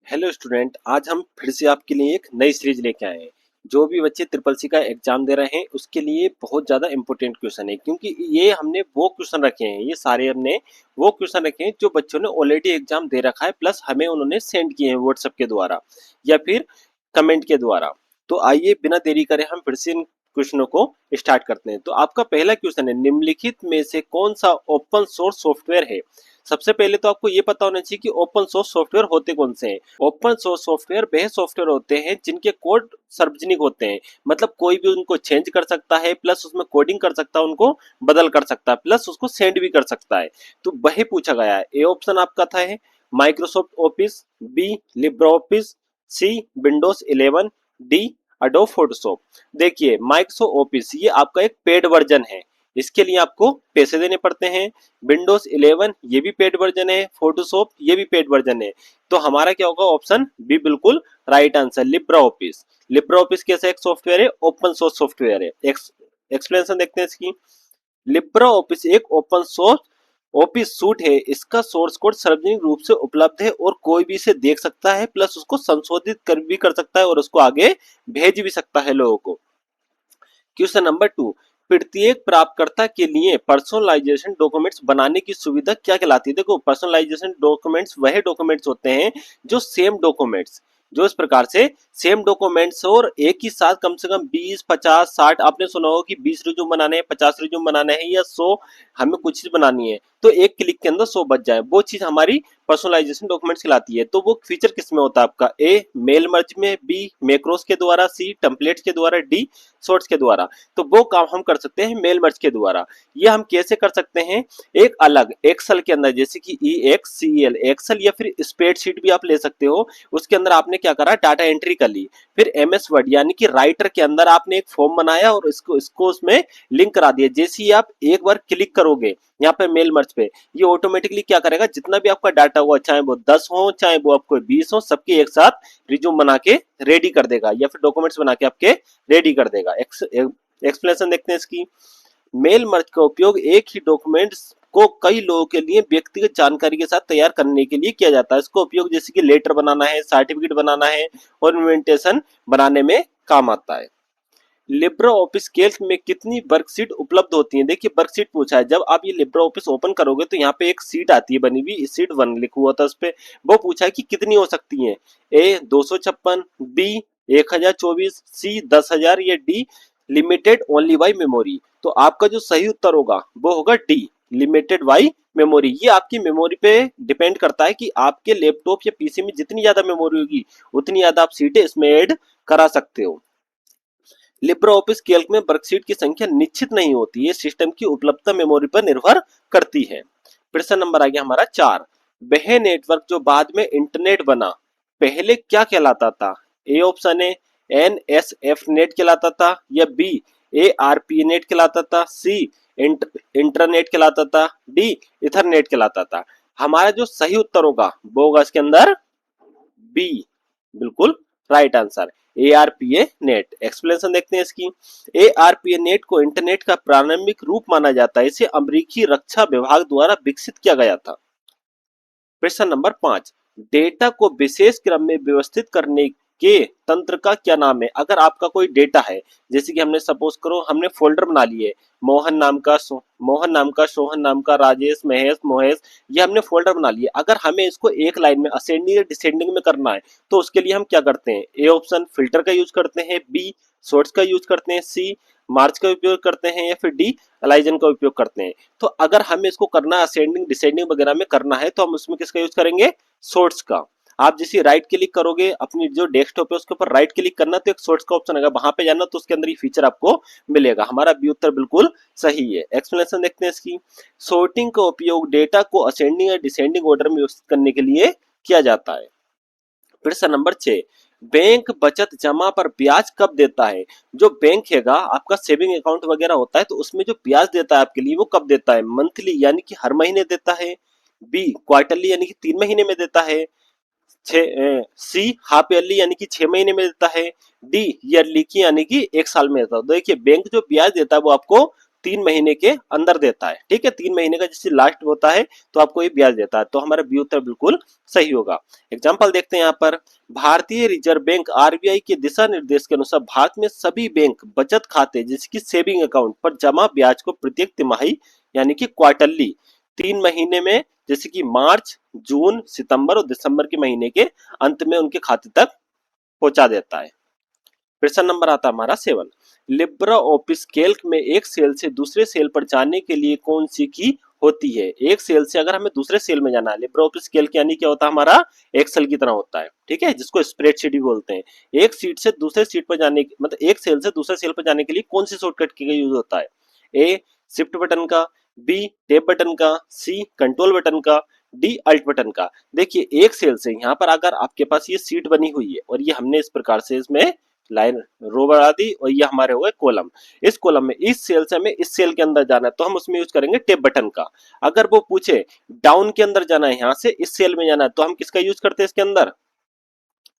Hello student, आज हम फिर से आपके लिए एक नई सीरीज लेके आए हैं। जो भी बच्चे ट्रिपल सी का एग्जाम दे रहे हैं उसके लिए बहुत ज़्यादा इंपॉर्टेंट क्वेश्चन है, क्योंकि ये हमने वो क्वेश्चन रखे हैं, ये सारे हमने वो क्वेश्चन रखे हैं जो बच्चों ने ऑलरेडी एग्जाम दे रखा है, प्लस हमें उन्होंने सेंड किए हैं व्हाट्सएप के द्वारा या फिर कमेंट के द्वारा। तो आइए बिना देरी करे हम फिर से इन क्वेश्चनों को स्टार्ट करते हैं। तो आपका पहला क्वेश्चन है, निम्नलिखित में से कौन सा ओपन सोर्स सॉफ्टवेयर है। सबसे पहले तो आपको ये पता होना चाहिए कि ओपन सोर्स सॉफ्टवेयर होते कौन से हैं। ओपन सोर्स सॉफ्टवेयर वह सॉफ्टवेयर होते हैं जिनके कोड सार्वजनिक होते हैं, मतलब कोई भी उनको चेंज कर सकता है, प्लस उसमें कोडिंग कर सकता है, उनको बदल कर सकता है, प्लस उसको सेंड भी कर सकता है। तो वही पूछा गया है। ए ऑप्शन आपका था है Microsoft Office, B Libre Office, C Windows 11, D Adobe Photoshop. देखिए माइक्रोसॉफ्ट ऑफिस ये आपका एक पेड वर्जन है, इसके लिए आपको पैसे देने पड़ते हैं। विंडोज 11 ये भी पेड वर्जन है, फोटोशॉप ये भी पेड वर्जन है। तो हमारा क्या होगा, ऑप्शन बी बिल्कुल right answer, Libra office. Libra office कैसा एक सॉफ्टवेयर है, ओपन सोर्स सॉफ्टवेयर है। एक्सप्लेनेशन देखते हैं इसकी। लिब्रा ऑफिस एक ओपन सोर्स ऑफिस सूट है, इसका सोर्स कोड सार्वजनिक रूप से उपलब्ध है और कोई भी इसे देख सकता है, प्लस उसको संशोधित कर भी कर सकता है और उसको आगे भेज भी सकता है लोगों को। क्वेश्चन नंबर 2, प्रत्येक प्राप्तकर्ता के लिए पर्सनलाइजेशन डॉक्यूमेंट्स बनाने की सुविधा क्या कहलाती है। देखो पर्सनलाइजेशन डॉक्यूमेंट्स वह डॉक्यूमेंट्स होते हैं जो सेम डॉक्यूमेंट्स, जो इस प्रकार से सेम डॉक्यूमेंट्स और एक ही साथ कम से कम 20 50 60, आपने सुना होगा कि 20 रिज्यूम बनाने हैं, 50 रिज्यूम बनाने हैं या 100 हमें कुछ चीज बनानी है, तो एक क्लिक के अंदर 100 बच जाए, वो चीज हमारी पर्सनलाइजेशन डॉक्यूमेंट्स कहलाती है। तो वो फीचर किस में होता है आपका, ए मेल मर्ज में, बी मैक्रोस के द्वारा, सी टेम्पलेट्स के द्वारा, डी शॉर्ट्स के द्वारा। तो वो काम हम कर सकते हैं मेल मर्ज के द्वारा। ये हम कैसे कर सकते हैं, एक अलग एक्सेल के अंदर, जैसे कि EXCL एक्सेल या फिर स्प्रेडशीट भी आप ले सकते हो, उसके अंदर आपने क्या करा, डाटा एंट्री कर ली। फिर MS वर्ड यानी कि राइटर के अंदर आपने एक फॉर्म बनाया और इसको उसमें लिंक करा दिया। जैसे ही आप एक बार क्लिक करोगे यहाँ पे मेल मर्ज पे, ये ऑटोमेटिकली क्या करेगा, जितना भी आपका डाटा हुआ, चाहे वो 10 हो चाहे वो आपको 20 हो, सबके एक साथ रिज्यूम बना के रेडी कर देगा या फिर डॉक्यूमेंट्स बना के आपके रेडी कर देगा। एक्सप्लेनेशन देखते हैं इसकी। मेल मर्ज का उपयोग एक ही डॉक्यूमेंट्स को कई लोगों के लिए व्यक्तिगत जानकारी के साथ तैयार करने के लिए किया जाता है। इसका उपयोग जैसे कि लेटर बनाना है, सर्टिफिकेट बनाना है और इन्विटेशन बनाने में काम आता है। लिब्रा ऑफिस कैल्क में कितनी वर्कशीट उपलब्ध होती हैं। देखिए वर्कशीट पूछा है, जब आप ये लिब्रा ऑफिस ओपन करोगे तो यहाँ पे एक सीट आती है बनी हुई, सीट 1 लिखा हुआ था उस पे, वो पूछा है कि कितनी हो सकती हैं। ए 256, बी 1024, सी 10,000 या D limited only by memory. तो आपका जो सही उत्तर होगा वो होगा डी लिमिटेड बाई मेमोरी। ये आपकी मेमोरी पे डिपेंड करता है कि आपके लैपटॉप या पीसी में जितनी ज्यादा मेमोरी होगी उतनी ज्यादा आप सीटें इसमें ऐड करा सकते हो। लिब्रा ऑफिस कैल्क में वर्कशीट की संख्या निश्चित नहीं होती, ये सिस्टम की उपलब्धता मेमोरी पर निर्भर करती है। प्रश्न नंबर आ गया हमारा 4, वह नेटवर्क जो बाद में इंटरनेट बना पहले क्या कहलाता था। ए ऑप्शन है NSF नेट कहलाता था, या बी ARP नेट कहलाता था, सी इंटरनेट कहलाता था, डी इथरनेट कहलाता था। हमारा जो सही उत्तर होगा वो होगा इसके अंदर बी, बिल्कुल right answer, ARPA net. Explanation देखते हैं इसकी। ARPA नेट को इंटरनेट का प्रारंभिक रूप माना जाता है, इसे अमेरिकी रक्षा विभाग द्वारा विकसित किया गया था। प्रश्न नंबर 5, डेटा को विशेष क्रम में व्यवस्थित करने के तंत्र का क्या नाम है। अगर आपका कोई डेटा है, जैसे कि हमने सपोज करो हमने फोल्डर बना लिए, मोहन नाम का मोहन नाम का, सोहन नाम का, राजेश, महेश, मोहेश, ये हमने फोल्डर बना लिए। अगर हमें इसको एक लाइन में असेंडिंग या डिसेंडिंग में करना है तो उसके लिए हम क्या करते हैं, ए ऑप्शन फिल्टर का यूज करते हैं, बी शॉर्ट्स का यूज करते हैं, सी मार्च का उपयोग करते हैं, या फिर डी अलाइजन का उपयोग करते हैं। तो अगर हमें इसको करना है असेंडिंग डिसेंडिंग वगैरह में करना है तो हम उसमें किसका यूज करेंगे, शॉर्ट्स का। आप जैसे राइट क्लिक करोगे अपनी जो डेस्कटॉप है उसके ऊपर राइट क्लिक करना तो एक शॉर्ट्स का ऑप्शन आएगा, वहां पे जाना तो उसके अंदर ये फीचर आपको मिलेगा। हमारा बी उत्तर बिल्कुल सही है। एक्सप्लेनेशन देखते हैं इसकी। सॉर्टिंग का उपयोग डेटा को असेंडिंग या डिसेंडिंग ऑर्डर में व्यवस्थित करने के लिए किया जाता है। प्रश्न नंबर 6, बैंक बचत जमा पर ब्याज कब देता है। जो बैंक हैगा आपका सेविंग अकाउंट वगैरह होता है तो उसमें जो ब्याज देता है आपके लिए वो कब देता है, मंथली यानी कि हर महीने देता है, बी क्वार्टरली यानी कि 3 महीने में देता है, सी हाफ ईयरली यानी कि 6 महीने में देता है, डी ईयरली की यानी कि 1 साल में देता है। देखिए बैंक जो ब्याज देता है वो आपको 3 महीने के अंदर देता है, ठीक है। 3 महीने का जैसे लास्ट होता है तो आपको ये ब्याज देता है, तो हमारा बी उत्तर बिल्कुल सही होगा। एग्जाम्पल देखते हैं यहाँ पर, भारतीय रिजर्व बैंक आरबीआई के दिशा निर्देश के अनुसार भारत में सभी बैंक बचत खाते जैसे कि सेविंग अकाउंट पर जमा ब्याज को प्रत्येक तिमाही यानी कि क्वार्टरली 3 महीने में जैसे कि मार्च, जून, सितंबर और दिसंबर के महीने के अंत में उनके खाते तक पहुंचा देता है। प्रश्न नंबर आता है हमारा 7, लिब्रा ऑफिस कैल्क में एक सेल से दूसरे सेल पर जाने के लिए कौन सी की होती है। एक सेल से अगर हमें दूसरे सेल में जाना है, लिब्रा ऑफिस कैल्क यानी क्या होता है हमारा एक्सेल की तरह होता है, ठीक है, जिसको स्प्रेडशीट भी बोलते हैं। एक सीट से दूसरे सीट पर जाने मतलब एक सेल से दूसरे सेल पर जाने के लिए कौन सी शॉर्टकट की यूज होता है। ए शिफ्ट बटन का, बी टैब बटन का, सी कंट्रोल बटन का, डी अल्ट बटन का। देखिए एक सेल से यहाँ पर अगर आपके पास ये सीट बनी हुई है और ये हमने इस प्रकार से इसमें लाइन रो बढ़ा दी और ये हमारे हो गए कॉलम। इस कॉलम में इस सेल से हमें इस सेल के अंदर जाना है तो हम उसमें यूज करेंगे टैब बटन का। अगर वो पूछे डाउन के अंदर जाना है, यहाँ से इस सेल में जाना है, तो हम किसका यूज करते हैं इसके अंदर,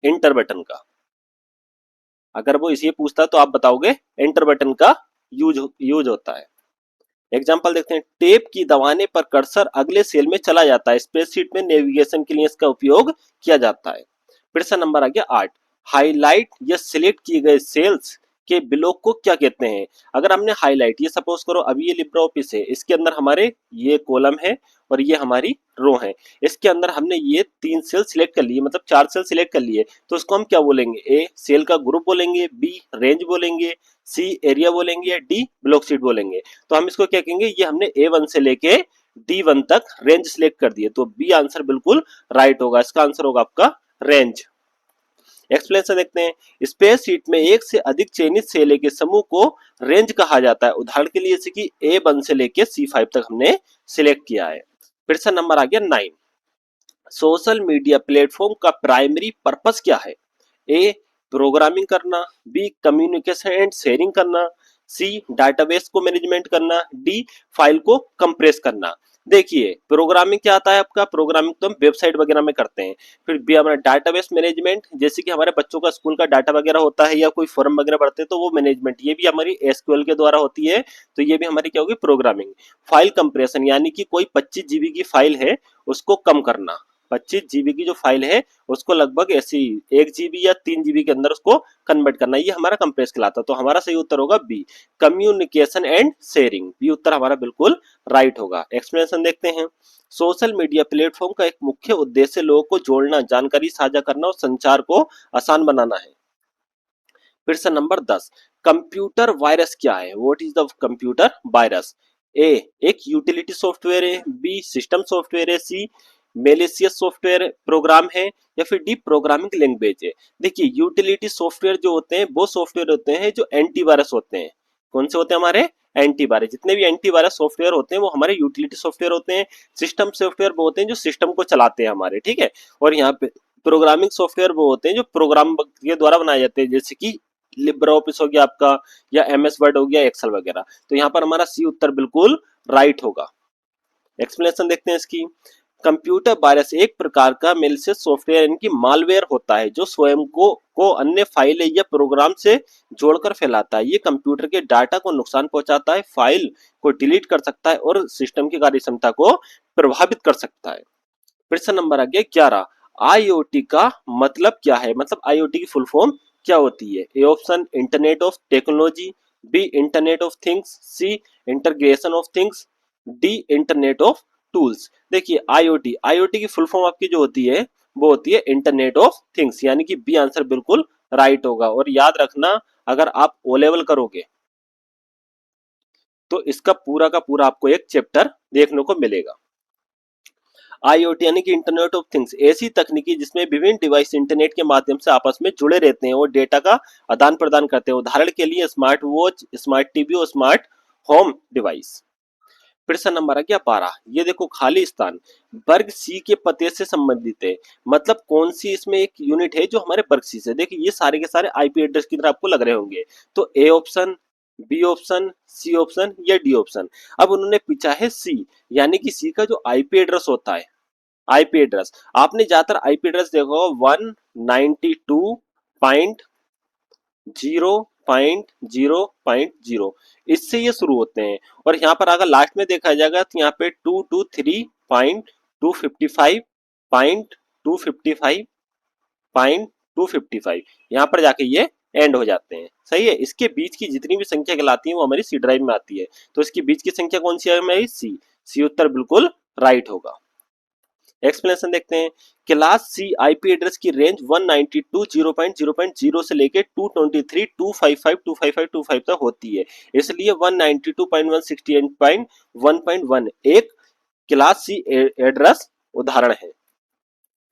एंटर बटन का। अगर वो इसे पूछता है तो आप बताओगे एंटर बटन का यूज होता है। एग्जाम्पल देखते हैं, टेप की दबाने पर कर्सर अगले सेल में चला जाता है, स्प्रेडशीट में नेविगेशन के लिए इसका उपयोग किया जाता है। प्रश्न नंबर आ गया 8, हाईलाइट या सिलेक्ट किए गए सेल्स के ब्लॉक को क्या कहते हैं। अगर हमने हाईलाइट, ये सपोज करो अभी ये लिब्रा ऑफिस है, इसके अंदर हमारे ये कॉलम है और ये हमारी रो है, इसके अंदर हमने ये 3 सेल सिलेक्ट कर लिए, मतलब 4 सेल सिलेक्ट कर लिए, तो उसको हम क्या बोलेंगे, ए सेल का ग्रुप बोलेंगे, बी रेंज बोलेंगे, सी एरिया बोलेंगे या डी ब्लॉक शीट बोलेंगे। तो हम इसको क्या कहेंगे, ये हमने A1 से लेके D1 तक रेंज सिलेक्ट कर दिए, तो बी आंसर बिल्कुल राइट होगा, इसका आंसर होगा आपका रेंज। एक्सप्लेनेशन देखते हैं, स्पेस शीट में एक से अधिक चयनित सेल के समूह को रेंज कहा जाता है। उदाहरण के लिए जैसे कि A1 से लेके C5 तक हमने सिलेक्ट किया है। प्रश्न नंबर आ गया 9, सोशल मीडिया प्लेटफॉर्म का प्राइमरी पर्पस क्या है। ए प्रोग्रामिंग करना, बी कम्युनिकेशन एंड शेयरिंग करना, सी डाटाबेस को मैनेजमेंट करना, डी फाइल को कंप्रेस करना। देखिए प्रोग्रामिंग क्या आता है आपका, प्रोग्रामिंग तो हम वेबसाइट वगैरह में करते हैं। फिर बी हमारा डाटाबेस मैनेजमेंट, जैसे कि हमारे बच्चों का स्कूल का डाटा वगैरह होता है या कोई फॉर्म वगैरह भरते हैं तो वो मैनेजमेंट, ये भी हमारी एसक्यूएल के द्वारा होती है, तो ये भी हमारी क्या होगी प्रोग्रामिंग। फाइल कंप्रेशन यानी कि कोई 25 जीबी की फाइल है उसको कम करना, 25 जीबी की जो फाइल है उसको लगभग ऐसी 1 जीबी या 3 जीबी के अंदर उसको कन्वर्ट करना, ये हमारा कंप्रेस कहलाता है। तो हमारा सही उत्तर होगा B communication and sharing, B उत्तर हमारा बिल्कुल राइट होगा। एक्सप्लेनेशन देखते हैं, सोशल मीडिया प्लेटफॉर्म का एक मुख्य उद्देश्य लोगों को जोड़ना, जानकारी साझा करना और संचार को आसान बनाना है। प्रश्न नंबर 10, कंप्यूटर वायरस क्या है, what is the computer virus. A एक यूटिलिटी सॉफ्टवेयर है, बी सिस्टम सॉफ्टवेयर है, सी मेलिशियस सॉफ्टवेयर प्रोग्राम है या फिर डी प्रोग्रामिंग लैंग्वेज है। देखिए यूटिलिटी सॉफ्टवेयर जो होते हैं वो सॉफ्टवेयर होते हैं जो एंटीवायरस होते हैं। कौन से होते हैं हमारे एंटीवायरस, जितने भी एंटीवायरस सॉफ्टवेयर होते हैं वो हमारे यूटिलिटी सॉफ्टवेयर होते हैं। सिस्टम सॉफ्टवेयर वो होते हैं जो सिस्टम को चलाते हैं हमारे, ठीक है। और यहाँ पे प्रोग्रामिंग सॉफ्टवेयर वो होते हैं जो प्रोग्राम के द्वारा बनाए जाते हैं, जैसे कि लिब्रा ऑफिस हो गया आपका या MS वर्ड हो गया, एक्सेल वगैरह। तो यहाँ पर हमारा सी उत्तर बिल्कुल राइट होगा। एक्सप्लेनेशन देखते हैं इसकी, कंप्यूटर वायरस एक प्रकार का मेलिशियस सॉफ्टवेयर इनकी मालवेयर होता है जो स्वयं को अन्य फाइलें या प्रोग्राम से जोड़कर फैलाता है। ये कंप्यूटर के डाटा को नुकसान पहुंचाता है, फाइल को डिलीट कर सकता है और सिस्टम की कार्य क्षमता को प्रभावित कर सकता है। प्रश्न नंबर आ गया 11, IoT का मतलब क्या है, मतलब IoT की फुल फॉर्म क्या होती है। A option internet of technology, B internet of things, C integration of things, D internet of tools. देखिए IoT की फुल फॉर्म आपकी जो होती है वो होती है इंटरनेट ऑफ थिंग्स, यानी कि बी आंसर बिल्कुल राइट होगा। और याद रखना अगर आप ओ लेवल करोगे तो इसका पूरा का पूरा आपको एक चैप्टर देखने को मिलेगा। IoT यानी कि इंटरनेट ऑफ थिंग्स ऐसी तकनीकी जिसमें विभिन्न डिवाइस इंटरनेट के माध्यम से आपस में जुड़े रहते हैं और डेटा का आदान प्रदान करते हैं। उदाहरण के लिए स्मार्ट वॉच, स्मार्ट टीवी और स्मार्ट होम डिवाइस। प्रश्न नंबर आ गया 12, ये देखो खाली स्थान वर्ग सी के पते से संबंधित है, मतलब कौन सी इसमें एक यूनिट है जो हमारे वर्ग सी से। देखिए ये सारे के सारे IP एड्रेस की तरह आपको लग रहे होंगे, तो A option, B option, C option या डी ऑप्शन। अब उन्होंने पूछा है सी, यानी कि सी का जो IP एड्रेस होता है, IP एड्रेस आपने ज्यादातर IP एड्रेस देखा होगा 192.0.0 0.0.0 इससे ये शुरू होते हैं। और यहाँ पर अगर लास्ट में देखा जाएगा तो यहाँ पे 223.255 .255 यहाँ पर जाके ये एंड हो जाते हैं। सही है, इसके बीच की जितनी भी संख्या कहलाती है वो हमारी सी ड्राइव में आती है। तो इसके बीच की संख्या कौन सी है हमारी? सी उत्तर बिल्कुल राइट होगा। एक्सप्लेनेशन देखते हैं। क्लास सी आईपी एड्रेस की रेंज 192.0.0.0 से लेके 223.255.255.255 तक होती है, इसलिए 192.168.1.1 एक क्लास सी एड्रेस उदाहरण है।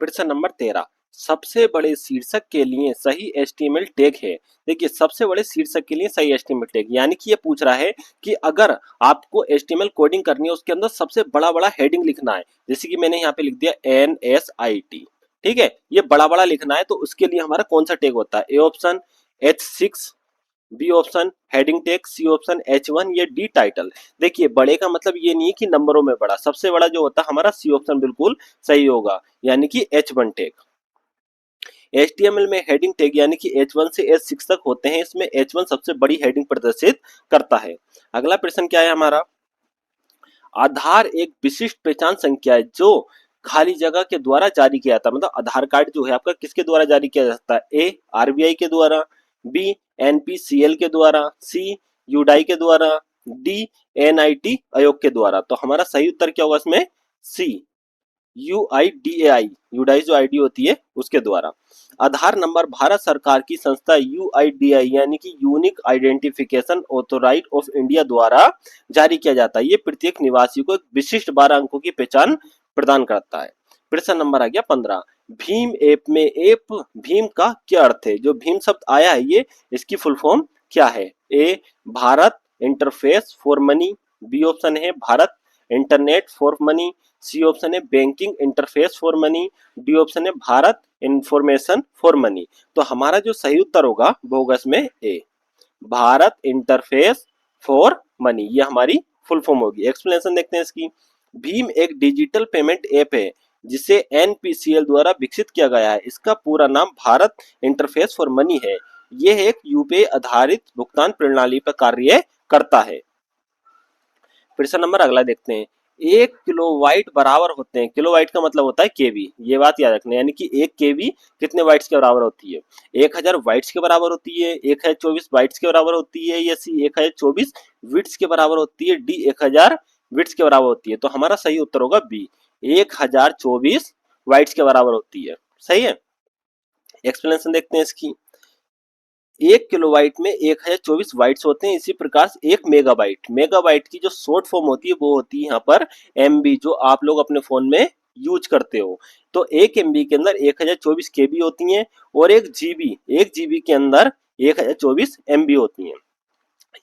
प्रश्न नंबर 13, सबसे बड़े शीर्षक के लिए सही एचटीएमएल टैग है। देखिए, सबसे बड़े शीर्षक के लिए सही एचटीएमएल टैग, यानी कि ये पूछ रहा है कि अगर आपको एचटीएमएल कोडिंग करनी है उसके अंदर सबसे बड़ा बड़ा हेडिंग लिखना है, जैसे कि मैंने यहाँ पे लिख दिया NSIT, ठीक है, ये बड़ा बड़ा लिखना है, तो उसके लिए हमारा कौन सा टैग होता है? A option H6, B option heading tag, C option H1, ये डी टाइटल। देखिए, बड़े का मतलब ये नहीं है कि नंबरों में बड़ा, सबसे बड़ा जो होता है हमारा सी ऑप्शन बिल्कुल सही होगा, यानी कि H1 टैग। HTML में हेडिंग टैग यानी कि H1 से H6 तक होते हैं, इसमें H1 सबसे बड़ी हेडिंग प्रदर्शित करता है। अगला प्रश्न क्या है हमारा? आधार एक विशिष्ट पहचान संख्या है जो खाली जगह के द्वारा जारी किया जाता है, मतलब आधार कार्ड जो है आपका किसके द्वारा जारी किया जाता है? ए आरबीआई के द्वारा, बी एनपीसीएल के द्वारा, सी यूडाई के द्वारा, डी एनआईटी आयोग के द्वारा। तो हमारा सही उत्तर क्या होगा इसमें? सी यूआईडीएआई, यूडाई जो आईडी होती है उसके द्वारा। आधार नंबर भारत सरकार की संस्था यूआईडीआई यानी कि यूनिक आइडेंटिफिकेशन ऑथोराइटी ऑफ इंडिया द्वारा जारी किया जाता है। ये प्रत्येक निवासी को एक विशिष्ट 12 अंकों की पहचान प्रदान करता है। प्रश्न नंबर आ गया 15, भीम ऐप में ऐप भीम का क्या अर्थ है? जो भीम शब्द आया है ये इसकी फुल फॉर्म क्या है? A Bharat interface for money, B option है Bharat internet for money, C option है banking interface for money, D option है भारत इंफॉर्मेशन फॉर मनी। तो हमारा जो सही उत्तर होगा वो होगा इसमें ए भारत इंटरफेस फॉर मनी, ये हमारी फुल फॉर्म होगी। एक्सप्लेनेशन देखते हैं इसकी। भीम एक डिजिटल पेमेंट ऐप है जिसे एनपीसीएल द्वारा विकसित किया गया है। इसका पूरा नाम भारत इंटरफेस फॉर मनी है। यह एक यूपीआई आधारित भुगतान प्रणाली पर कार्य करता है। प्रश्न नंबर अगला देखते हैं। 1 किलोवाइट बराबर होते हैं, किलोवाइट का मतलब होता है केवी, ये बात याद रखना, यानी कि 1 केवी कितने वाइट्स के बराबर होती है? 1000 वाइट्स के बराबर होती है, 1024 बाइट्स के बराबर होती है, या सी 1024 विट्स के बराबर होती है, डी 1000 विट्स के बराबर होती है। तो हमारा सही उत्तर होगा बी 1024 वाइट्स के बराबर होती है। सही है। एक्सप्लेनेशन देखते हैं इसकी। 1 किलोबाइट में 1024 बाइट्स होते हैं, इसी प्रकार से 1 मेगाबाइट, मेगाबाइट की जो शॉर्ट फॉर्म होती है वो होती है यहाँ पर एमबी, जो आप लोग अपने फोन में यूज करते हो। तो 1 MB के अंदर 1024 केबी होती हैं, और 1 GB के अंदर 1024 MB होती हैं।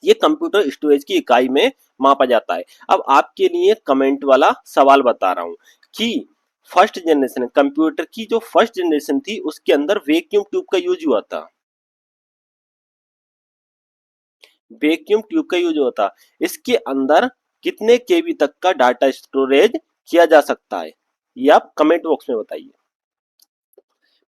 ये कंप्यूटर स्टोरेज की इकाई में मापा जाता है। अब आपके लिए कमेंट वाला सवाल बता रहा हूँ कि फर्स्ट जनरेशन कंप्यूटर की जो फर्स्ट जनरेशन थी उसके अंदर वैक्यूम ट्यूब का यूज हुआ था, वैक्यूम ट्यूब का यूज होता। इसके अंदर कितने केबी तक का डाटा स्टोरेज किया जा सकता है, ये आप कमेंट बॉक्स में बताइए।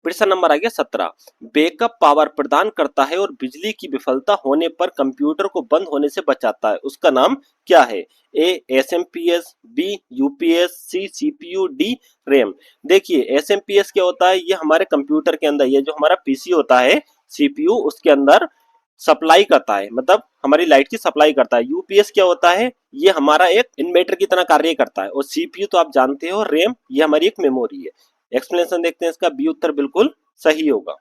प्रश्न नंबर आ गया 17, बैकअप पावर प्रदान करता है और बिजली की विफलता होने पर कंप्यूटर को बंद होने से बचाता है, उसका नाम क्या है? A SMPS, B UPS, C CPU, D RAM. देखिए, एसएमपीएस क्या होता है? ये हमारे कंप्यूटर के अंदर, ये जो हमारा पीसी होता है सीपीयू उसके अंदर सप्लाई करता है, मतलब हमारी लाइट की सप्लाई करता है। यूपीएस क्या होता है? ये हमारा एक इन्वर्टर की तरह कार्य करता है। और सीपीयू तो आप जानते हो, रैम ये हमारी एक मेमोरी है। एक्सप्लेनेशन देखते हैं इसका, बी उत्तर बिल्कुल सही होगा।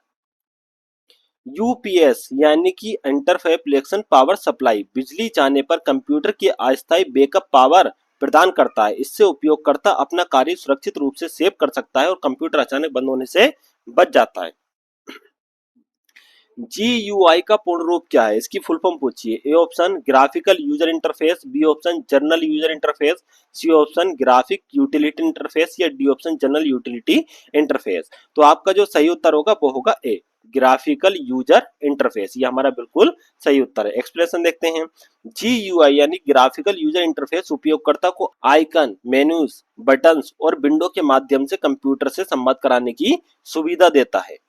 यूपीएस यानी कि इंटरफेरेंस पावर सप्लाई, बिजली जाने पर कंप्यूटर की अस्थायी बैकअप पावर प्रदान करता है। इससे उपयोगकर्ता अपना कार्य सुरक्षित रूप से सेव कर सकता है और कंप्यूटर अचानक बंद होने से बच जाता है। GUI का पूर्ण रूप क्या है? इसकी फुल फॉर्म पूछिए। A option graphical user interface, B option general user interface, C option graphic utility interface, या D option general utility interface. तो आपका जो सही उत्तर होगा वो होगा ए ग्राफिकल यूजर इंटरफेस, ये हमारा बिल्कुल सही उत्तर है। एक्सप्लेनेशन देखते हैं। GUI यानी ग्राफिकल यूजर इंटरफेस उपयोगकर्ता को आइकन, मेन्यूज, बटन्स और विंडो के माध्यम से कंप्यूटर से संवाद कराने की सुविधा देता है।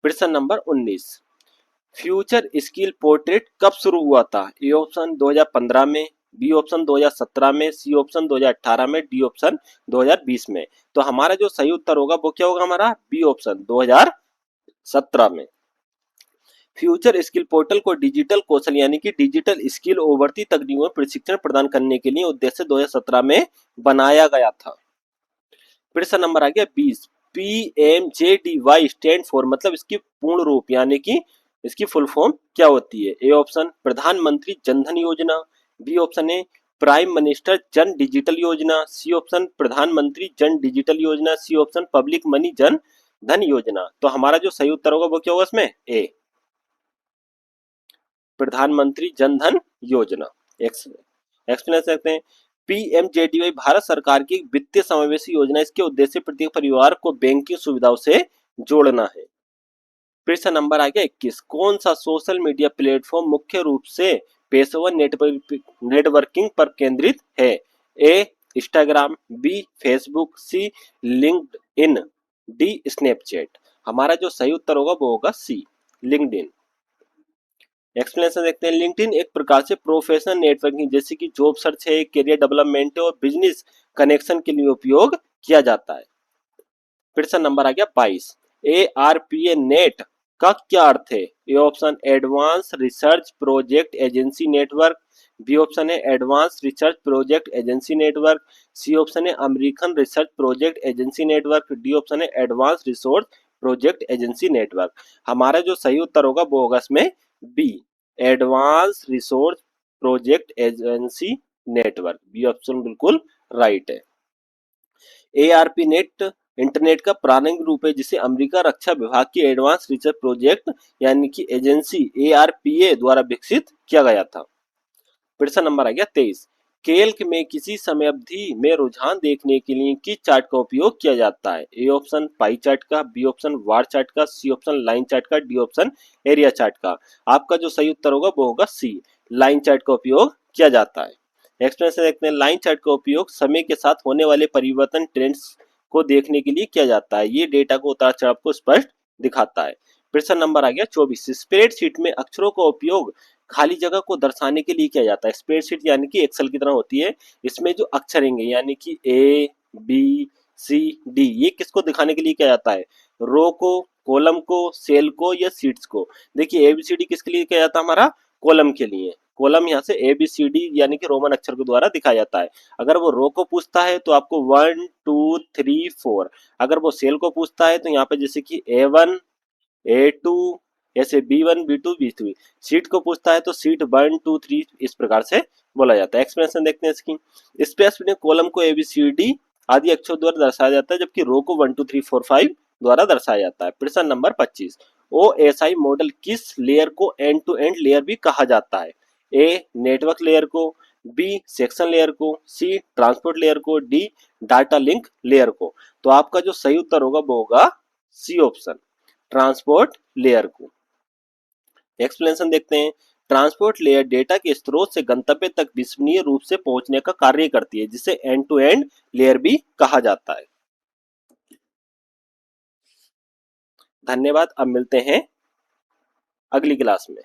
प्रश्न नंबर 19, फ्यूचर स्किल पोर्ट्रेट कब शुरू हुआ था? ए ऑप्शन 2015 में, बी ऑप्शन 2017 में, सी ऑप्शन 2018 में, डी ऑप्शन 2020 में। तो हमारा जो सही उत्तर होगा वो क्या होगा हमारा? बी ऑप्शन 2017 में। फ्यूचर स्किल पोर्टल को डिजिटल कौशल यानी कि डिजिटल स्किल उभरती तकनीकों में प्रशिक्षण प्रदान करने के लिए उद्देश्य 2017 में बनाया गया था। प्रश्न नंबर आ गया 20। PMJDY स्टैंड फॉर मतलब इसकी पूर्ण रूप यानी कि इसकी फुल फॉर्म क्या होती है? ए ऑप्शन प्रधानमंत्री जनधन योजना, बी ऑप्शन है प्राइम मिनिस्टर जन डिजिटल योजना, सी ऑप्शन प्रधानमंत्री जन डिजिटल योजना, C option public money Jan Dhan योजना। तो हमारा जो सही उत्तर होगा वो क्या होगा इसमें? ए प्रधानमंत्री जन धन योजना। एक्सप्लेन सकते हैं। पीएमजेडीवाई भारत सरकार की एक वित्तीय समावेशी योजना। इसके उद्देश्य प्रत्येक परिवार को बैंकिंग सुविधाओं से जोड़ना है। प्रश्न नंबर आ गया 21। कौन सा सोशल मीडिया प्लेटफॉर्म मुख्य रूप से पेशेवर नेटवर्किंग पर केंद्रित है? ए इंस्टाग्राम, बी फेसबुक, सी लिंक्डइन, डी स्नैपचैट। हमारा जो सही उत्तर होगा वो होगा सी लिंक्डइन। एक्सप्लेनेशन देखते हैं। लिंक्डइन एक प्रकार से प्रोफेशनल नेटवर्किंग जैसे कि जॉब सर्च है, करियर डेवलपमेंट है और बिजनेस कनेक्शन के लिए उपयोग किया जाता है। प्रश्न नंबर आ गया 22। ARPA नेट का क्या अर्थ है? A option advance research project agency network, B option है advance research project agency network, C option है American research project agency network, D option है advance resource project agency network. हमारा जो सही उत्तर होगा वो होगा इसमें B advance resource project agency network. B option बिल्कुल राइट है। ARP नेट इंटरनेट का प्रारंभिक रूप है जिसे अमेरिका रक्षा विभाग की एडवांस रिसर्च प्रोजेक्ट यानी कि एजेंसी ARPA द्वारा विकसित किया गया था। प्रश्न नंबर आ गया 23। कैल्क में किसी समय अवधि में रुझान देखने के लिए किस चार्ट का उपयोग किया जाता है? ए ऑप्शन पाई चार्ट का, बी ऑप्शन वार चार्ट का, सी ऑप्शन लाइन चार्ट का, डी ऑप्शन एरिया चार्ट का। आपका जो सही उत्तर होगा वो होगा सी लाइन चार्ट का उपयोग किया जाता है। एक्सप्लेनेशन देखते हैं। लाइन चार्ट का उपयोग समय के साथ होने वाले परिवर्तन ट्रेंड्स को देखने के लिए किया जाता है। ये डेटा को उतार चढ़ाव को स्पष्ट दिखाता है। प्रश्न नंबर आ गया 24। स्प्रेडशीट में अक्षरों का उपयोग खाली जगह को दर्शाने के लिए किया जाता है। स्प्रेडशीट यानी कि एक्सेल की तरह होती है। इसमें जो अक्षर होंगे यानी कि ए बी सी डी ये किसको दिखाने के लिए किया जाता है? रो को, कॉलम को, सेल को या सीट्स को। देखिए ABCD किसके लिए किया जाता है? हमारा कॉलम के लिए। कॉलम यहाँ से ABCD यानी कि रोमन अक्षर के द्वारा दिखाया जाता है। अगर वो रो को पूछता है तो आपको 1 2 3 4। अगर वो सेल को पूछता है तो यहाँ पे जैसे कि A1 A2 ऐसे B1 B2 B3। सीट को पूछता है तो सीट 1 2 3 इस प्रकार से बोला जाता है। एक्सप्लेनेशन देखते हैं इसकी। स्पेस में कॉलम को ABCD आदि अक्षरों द्वारा दर्शाया जाता है जबकि रो को 1 2 3 4 5 द्वारा दर्शाया जाता है। प्रश्न नंबर 25। OSI मॉडल किस लेयर को एंड टू एंड लेयर भी कहा जाता है? ए नेटवर्क लेयर को, बी सेक्शन लेयर को, सी ट्रांसपोर्ट लेयर को, डी डाटा लिंक लेयर को। तो आपका जो सही उत्तर होगा वो होगा सी ऑप्शन ट्रांसपोर्ट लेयर को। एक्सप्लेनेशन देखते हैं। ट्रांसपोर्ट लेयर डेटा के स्रोत से गंतव्य तक विश्वसनीय रूप से पहुंचने का कार्य करती है जिसे एंड टू एंड लेयर भी कहा जाता है। धन्यवाद। अब मिलते हैं अगली क्लास में।